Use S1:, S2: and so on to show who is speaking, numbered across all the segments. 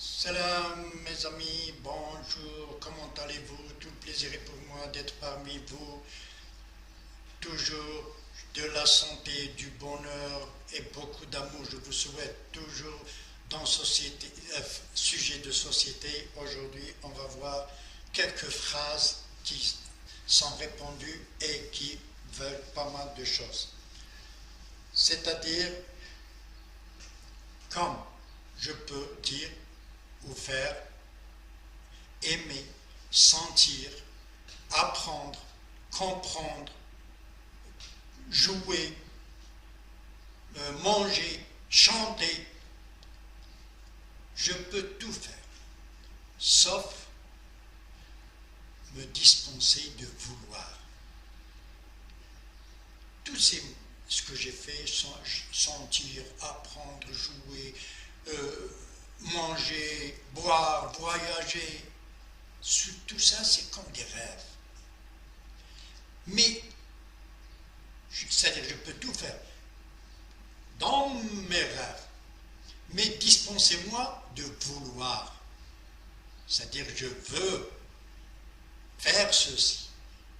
S1: Salam mes amis, bonjour, comment allez-vous? Tout le plaisir est pour moi d'être parmi vous. Toujours de la santé, du bonheur et beaucoup d'amour. Je vous souhaite toujours dans société, sujet de société. Aujourd'hui, on va voir quelques phrases qui sont répandues et qui veulent pas mal de choses. C'est-à-dire, comme je peux dire ou faire, aimer, sentir, apprendre, comprendre, jouer, manger, chanter. Je peux tout faire, sauf me dispenser de vouloir. Tout ce que j'ai fait, sentir, apprendre, jouer, manger, boire, voyager, tout ça c'est comme des rêves. Mais, c'est-à-dire je peux tout faire dans mes rêves, mais dispensez-moi de vouloir. C'est-à-dire je veux faire ceci.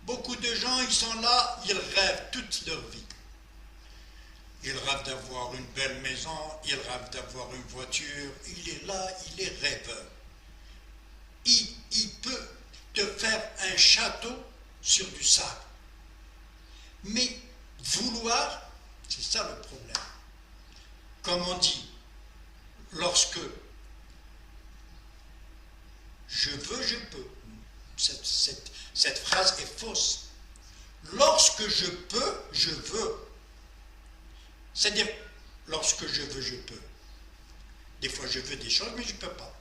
S1: Beaucoup de gens, ils sont là, ils rêvent toute leur vie. Ils rêvent d'avoir une belle maison, ils rêvent d'avoir une voiture, il est là, il est rêveur. Il peut te faire un château sur du sable. Mais vouloir, c'est ça le problème. Comme on dit, lorsque je veux, je peux. Cette phrase est fausse. Lorsque je peux, je veux. C'est-à-dire, lorsque je veux, je peux. Des fois, je veux des choses, mais je ne peux pas.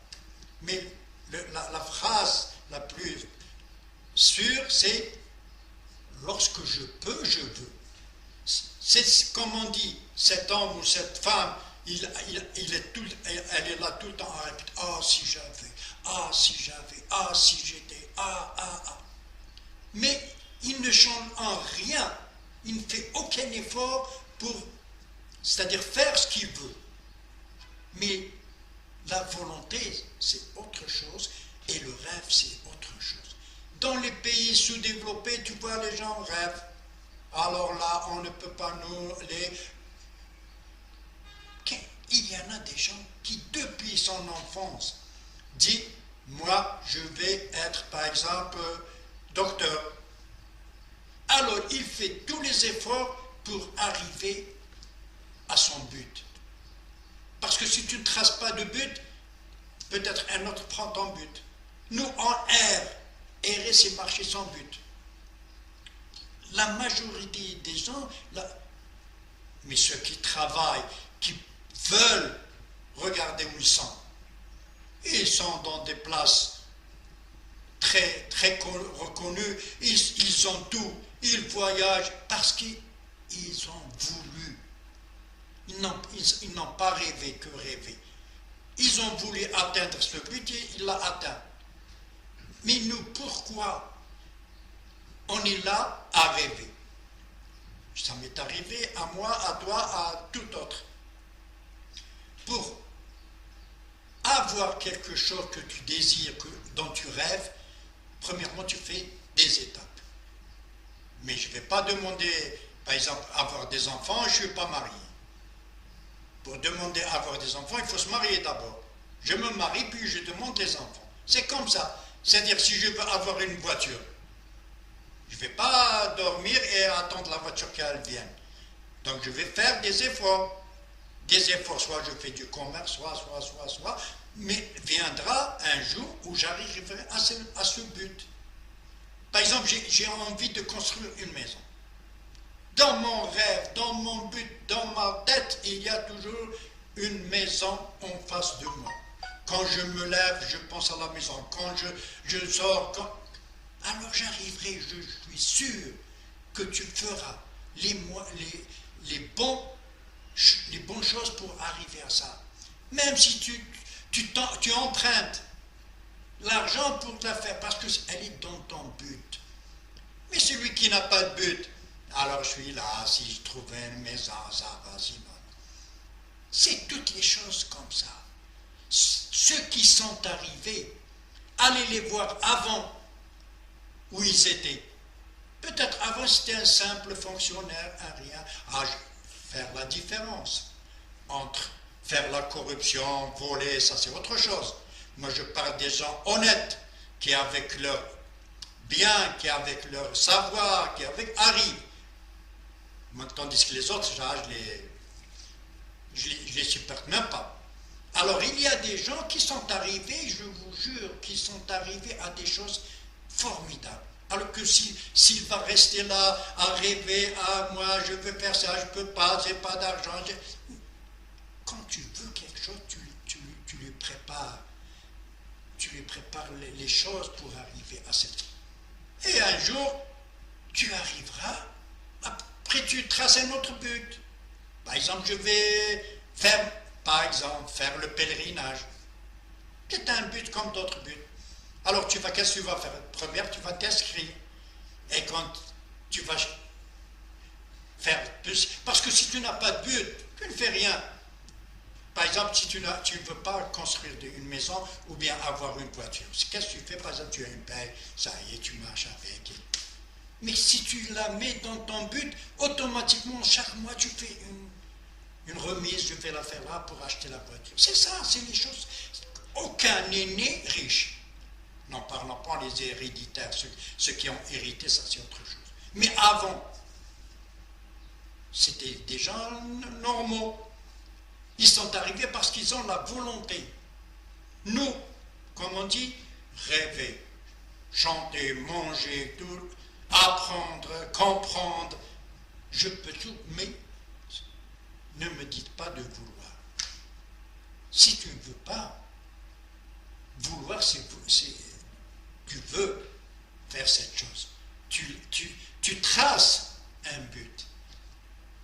S1: Mais la phrase la plus sûre, c'est lorsque je peux, je veux. C'est comme on dit, cet homme ou cette femme, elle est là tout le temps à répéter, ah si j'avais, ah si j'avais, ah si j'étais, ah. Mais il ne change en rien, il ne fait aucun effort pour, c'est-à-dire faire ce qu'il veut. Mais la volonté, c'est autre chose, et le rêve, c'est autre chose. Dans les pays sous-développés, tu vois, les gens rêvent. Alors là, on ne peut pas Il y en a des gens qui, depuis son enfance, disent, moi, je vais être, par exemple, docteur. Alors, il fait tous les efforts pour arriver à son but. Parce que si tu ne traces pas de but, peut-être un autre prend ton but. Nous, on erre. Errer, c'est marcher sans but. La majorité des gens, mais ceux qui travaillent, qui veulent regarder où ils sont dans des places très, très reconnues, ils ont tout, ils voyagent parce qu'ils ont voulu. Ils n'ont pas rêvé que rêver. Ils ont voulu atteindre ce but et ils l'ont atteint. Mais nous, pourquoi on est là à rêver? Ça m'est arrivé à moi, à toi, à tout autre. Pour avoir quelque chose que tu désires, dont tu rêves, premièrement, tu fais des étapes. Mais je ne vais pas demander, par exemple, avoir des enfants, je ne suis pas marié. Pour demander à avoir des enfants, il faut se marier d'abord. Je me marie, puis je demande des enfants. C'est comme ça. C'est-à-dire, si je veux avoir une voiture, je ne vais pas dormir et attendre la voiture qu'elle vienne. Donc, je vais faire des efforts. Des efforts, soit je fais du commerce, soit. Mais viendra un jour où j'arriverai à ce but. Par exemple, j'ai envie de construire une maison. Dans mon rêve, dans mon but, dans ma tête, il y a toujours une maison en face de moi. Quand je me lève, je pense à la maison. Quand je sors, alors j'arriverai, je suis sûr que tu feras les bonnes choses pour arriver à ça. Même si tu empruntes l'argent pour te la faire, parce qu'elle est dans ton but. Mais celui qui n'a pas de but, alors je suis là, si je trouvais une maison, ça va, sinon. C'est toutes les choses comme ça. Ceux qui sont arrivés, allez les voir avant où ils étaient. Peut-être avant c'était un simple fonctionnaire, un rien. Faire la différence entre faire la corruption, voler, ça c'est autre chose. Moi je parle des gens honnêtes qui avec leur bien, qui avec leur savoir, qui arrivent. Tandis que les autres, je les supporte même pas. Alors il y a des gens qui sont arrivés, je vous jure, qui sont arrivés à des choses formidables. Alors que s'il va rester là à rêver, moi je veux faire ça, je peux pas, j'ai pas d'argent. Quand tu veux quelque chose, tu lui prépares. Tu lui prépares les choses pour arriver à cette. Et un jour, tu arriveras, après tu traces un autre but. Par exemple, je vais faire le pèlerinage. C'est un but comme d'autres buts. Alors qu'est-ce que tu vas faire? Première, tu vas t'inscrire. Et quand tu vas faire plus, parce que si tu n'as pas de but, tu ne fais rien. Par exemple, si tu ne veux pas construire une maison ou bien avoir une voiture, qu'est-ce que tu fais? Par exemple, tu as une paye, ça y est, tu marches avec. Mais si tu la mets dans ton but, automatiquement, chaque mois, tu fais une remise, je vais la faire là pour acheter la voiture. C'est ça, c'est les choses. Aucun n'est né riche. N'en parlons pas les héréditaires, ceux qui ont hérité, ça c'est autre chose. Mais avant, c'était des gens normaux. Ils sont arrivés parce qu'ils ont la volonté. Nous, comme on dit, rêver, chanter, manger, tout, apprendre, comprendre. Je peux tout, mais ne me dites pas de vouloir. Si tu ne veux pas, vouloir, tu veux faire cette chose. Tu traces un but.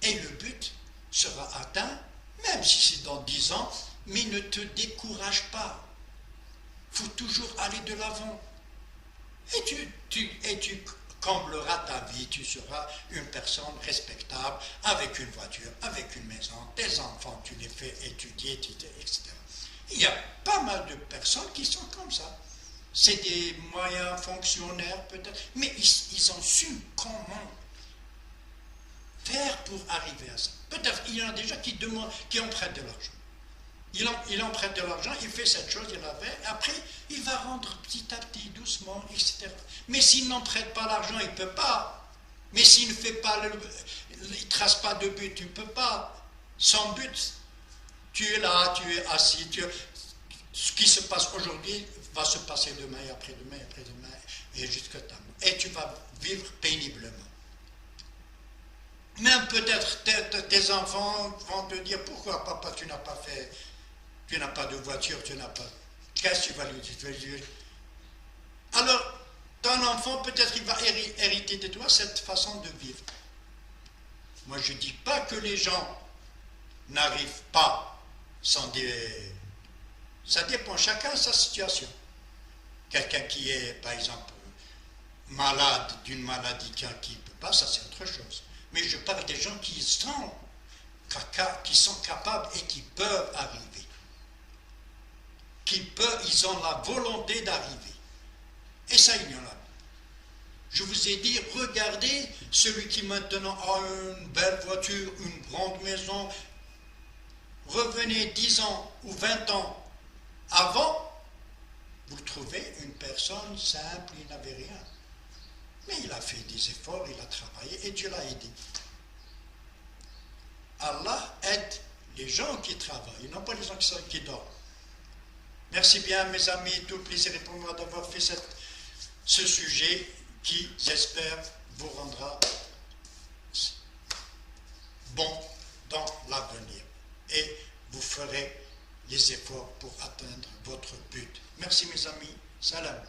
S1: Et le but sera atteint, même si c'est dans 10 ans, mais ne te décourage pas. Il faut toujours aller de l'avant. Et tu combleras ta vie, tu seras une personne respectable, avec une voiture, avec une maison, tes enfants, tu les fais étudier, etc. Il y a pas mal de personnes qui sont comme ça. C'est des moyens fonctionnaires peut-être, mais ils ont su comment faire pour arriver à ça. Peut-être il y en a des gens qui empruntent de l'argent. Il emprunte de l'argent, il fait cette chose, il la fait, après il va rendre petit à petit, doucement, etc. Mais s'il n'emprunte pas l'argent, il ne peut pas. Mais s'il ne fait pas, il ne trace pas de but, il ne peut pas. Sans but, tu es là, tu es assis, ce qui se passe aujourd'hui va se passer demain, et après-demain, et après-demain, et jusqu'à ta mort. Et tu vas vivre péniblement. Même peut-être tes enfants vont te dire, pourquoi papa tu n'as pas fait, tu n'as pas de voiture, tu n'as pas. Qu'est-ce que tu vas lui dire? Alors, ton enfant, peut-être il va hériter de toi cette façon de vivre. Moi, je ne dis pas que les gens n'arrivent pas sans des. Ça dépend, chacun sa situation. Quelqu'un qui est, par exemple, malade d'une maladie qui ne peut pas, ça c'est autre chose. Mais je parle des gens qui sont capables et qui peuvent arriver. Ils ont la volonté d'arriver. Et ça, il y en a. Je vous ai dit, regardez celui qui maintenant a une belle voiture, une grande maison. Revenez 10 ans ou 20 ans avant, vous trouvez une personne simple, il n'avait rien. Mais il a fait des efforts, il a travaillé et Dieu l'a aidé. Allah aide les gens qui travaillent, non pas les gens qui dorment. Merci bien mes amis, tout plaisir pour moi d'avoir fait ce sujet qui, j'espère, vous rendra bon dans l'avenir. Et vous ferez les efforts pour atteindre votre but. Merci mes amis. Salam.